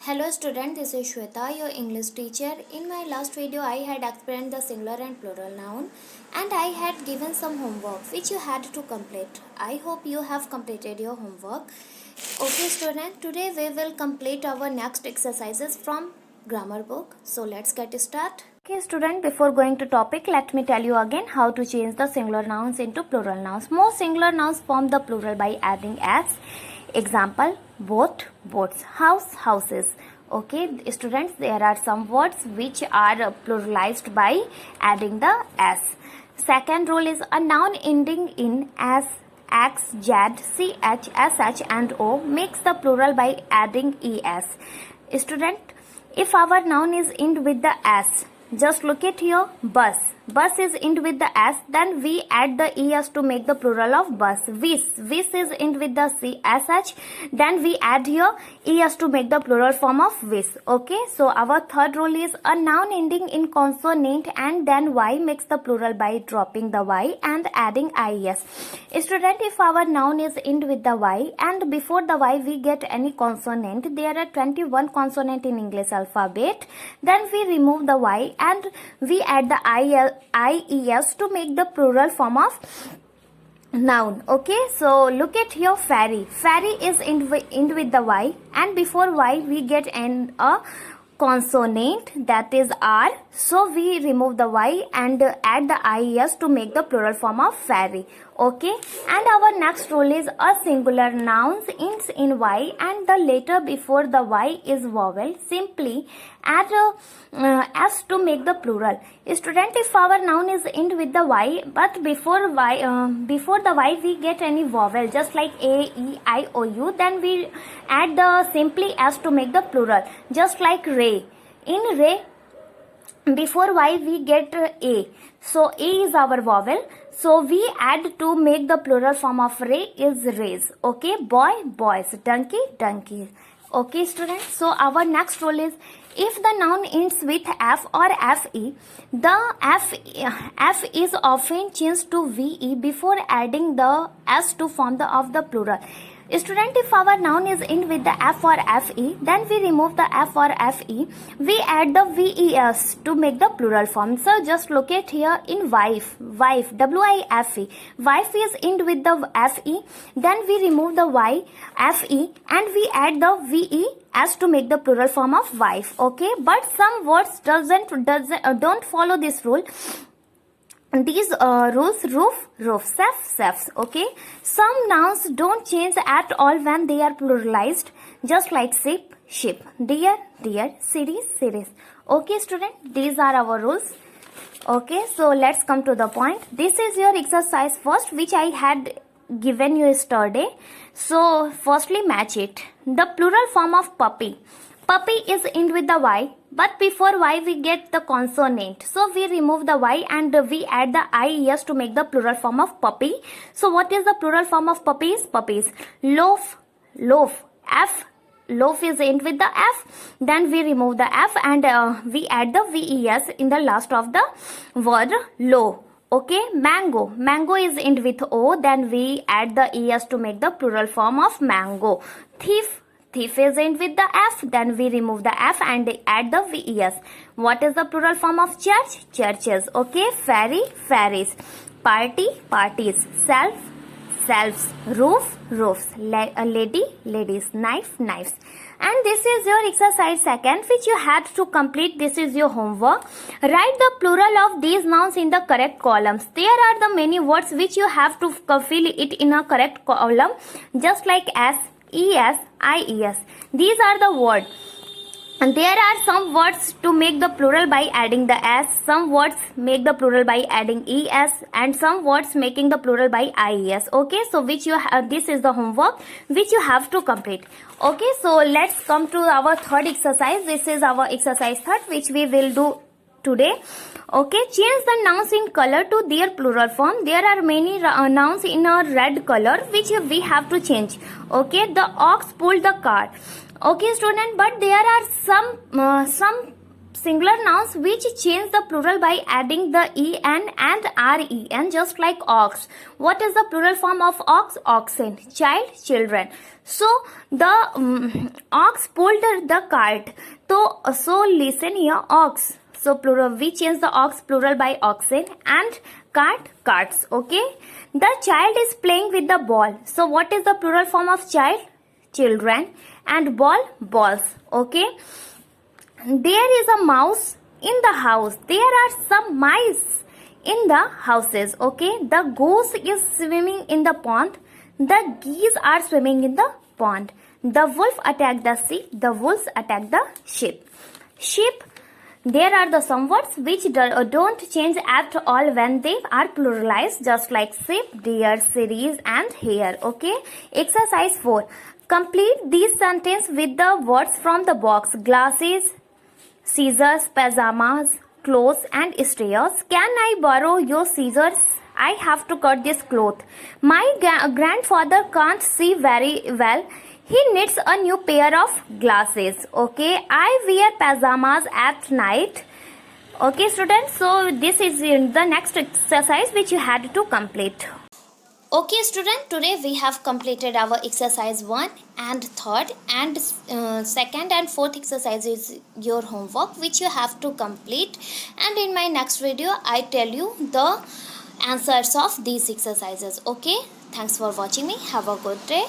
Hello student, this is Shweta, your English teacher. In my last video, I had explained the singular and plural noun and I had given some homework which you had to complete. I hope you have completed your homework. Okay student, today we will complete our next exercises from grammar book. So let's get started. Okay student, before going to topic, let me tell you again how to change the singular nouns into plural nouns. Most singular nouns form the plural by adding s. Example, boat, boats, house, houses. Okay students, there are some words which are pluralized by adding the s. Second rule is a noun ending in s, x, z, ch, sh and o makes the plural by adding es. Student, if our noun is end with the s, just look at here, bus. Bus is end with the s, then we add the es to make the plural of bus. Vis is end with the ch, then we add here es to make the plural form of vis. Okay, so our third rule is a noun ending in consonant and then y makes the plural by dropping the y and adding ies. Student, if our noun is end with the y and before the y we get any consonant, there are 21 consonant in English alphabet, then we remove the y and we add the ies to make the plural form of noun. Okay, so look at here, ferry. Ferry is end with the y and before y we get a consonant, that is r, so we remove the y and add the ies to make the plural form of ferry. Okay, and our next rule is a singular nouns ends in y and the letter before the y is vowel, simply add s to make the plural. Student, if our noun is end with the y but before the y we get any vowel just like a, e, I, o, u, then we add the simply s to make the plural, just like ray. In ray, before y we get a, so a is our vowel, so we add to make the plural form of ray is rays. Okay, boy, boys, donkey, donkeys. Okay students, so our next rule is if the noun ends with f or fe, the f is often changed to ve before adding the s to form the plural. Student, if our noun is end with the f or fe, then we remove the f or fe, we add the ves to make the plural form. So just look at here in wife, w-i-f-e, wife is end with the fe, then we remove the y, fe and we add the ve as to make the plural form of wife. Okay, but some words don't follow this rule. These rules, roof, roof, sefs. Okay, some nouns don't change at all when they are pluralized, just like ship, ship, deer, deer, series, series. Okay student, these are our rules. Okay, so let's come to the point. This is your exercise first which I had given you yesterday. So firstly match it. The plural form of puppy. Puppy is end with the y, but before y we get the consonant, so we remove the y and we add the ies to make the plural form of puppy. So what is the plural form of puppies? Puppies. Loaf, loaf, f, loaf is end with the f, then we remove the f and we add the ves in the last of the word low. Okay, mango, mango is end with o, then we add the es to make the plural form of mango. Thief, thief is end with the f, then we remove the f and add the ves. What is the plural form of church? Churches. Okay, ferry, ferries. Party, parties. Self, selves. Roof, roofs. Lady, ladies. Knife, knives. And this is your exercise second which you had to complete. This is your homework. Write the plural of these nouns in the correct columns. There are the many words which you have to fill it in a correct column, just like s, es, ies. These are the words. And there are some words to make the plural by adding the s, some words make the plural by adding es, and some words making the plural by ies. Okay, so which you this is the homework which you have to complete. Okay, so let's come to our third exercise. This is our exercise third which we will do today. Okay, change the nouns in color to their plural form. There are many nouns in a red color which we have to change. Okay, the ox pulled the cart. Okay student, but there are some singular nouns which change the plural by adding the en and ren, just like ox. What is the plural form of ox? Oxen. Child, children. So the ox pulled the cart. So listen here, ox. So plural, we change the ox plural by oxen, and cart, carts. Okay. The child is playing with the ball. So what is the plural form of child? Children. And ball, balls. Okay. There is a mouse in the house. There are some mice in the houses. Okay. The goose is swimming in the pond. The geese are swimming in the pond. The wolf attacked the sheep. The wolves attacked the sheep. Sheep. There are the some words which don't change at all when they are pluralized, just like sheep, deer, series, and hare. Okay. Exercise 4. Complete this sentence with the words from the box. Glasses, scissors, pajamas, clothes, and stairs. Can I borrow your scissors? I have to cut this cloth. My grandfather can't see very well. He needs a new pair of glasses. Okay. I wear pajamas at night. Okay, students. So this is the next exercise which you had to complete. Okay, student, today we have completed our exercise 1 and 3rd, and 2nd and 4th exercise is your homework which you have to complete, and in my next video I tell you the answers of these exercises. Okay, thanks for watching me. Have a good day.